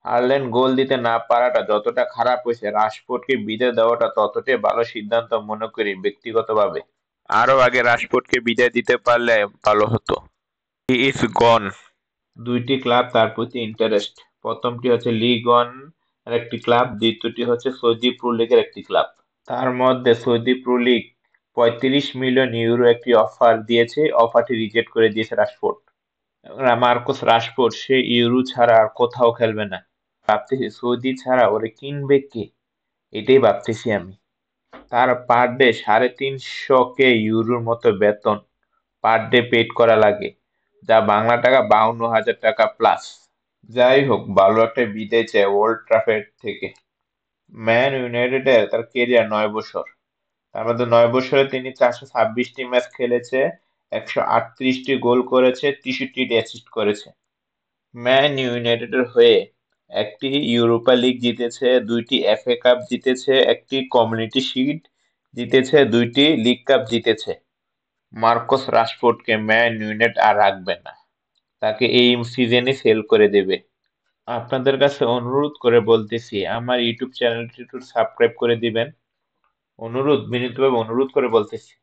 Harland গোল দিতে না পারাটা যতটা খারাপ হয়েছে, রাশফোর্ডকে বিদায় দেওয়াটা ততটাই ভালো সিদ্ধান্ত মনে করি ব্যক্তিগতভাবে। আরো আগে রাশফোর্ডকে বিদায় দিতে পারলে ভালো হতো। হি ইজ গন। দুইটি ক্লাব তার প্রতি ইন্টারেস্ট। প্রথমটি হচ্ছে লিগ ওয়ান এর একটি ক্লাব, দ্বিতীয়টি হচ্ছে সৌদি প্রো লিগের একটি ক্লাব। তার মধ্যে Saudi pro league 35 million euro একটি অফার দিয়েছে, অফারটি রিজেক্ট করে দিয়েছে রাশফোর্ড। মার্কোস রাশফোর্ড সে ইউরো ছাড়া আর কোথাও খেলবে না। ভাবতেছি সৌদি ছাড়া ওরে কিনবে কে, এটাই ভাবতেছি আমি। তার পার ডে 350 কে ইউরোর মতো বেতন পার ডে পেড করা লাগে, যা বাংলা টাকা 52,000 টাকা প্লাস। যাই হোক, ভালো একটা বিদায় চাই ওল্ড ট্রাফোর্ড থেকে। ম্যান ইউনাইটেডের তার কেরিয়ার 9 বছর, তার মধ্যে 9 বছরে তিনি 426টি ম্যাচ খেলেছে, 138টি গোল করেছে, 63টি অ্যাসিস্ট করেছে। ম্যান ইউনাইটেডের হয়ে একটি ইউরোপা লিগ জিতেছে, দুইটি এফএ কাপ জিতেছে, একটি কমিউনিটি শিল্ড জিতেছে, দুইটি লিগ কাপ জিতেছে। মার্কোস রাশফোর্ডকে ম্যান ইউনাইটেড আর রাখবে না, তাকে এই সিজনে সেল করে দেবে। আপনাদের কাছে অনুরোধ করে বলতেছি, আমার ইউটিউব চ্যানেলটি একটু সাবস্ক্রাইব করে দিবেন। অনুরোধ, বিনীতভাবে অনুরোধ করে বলতেছি।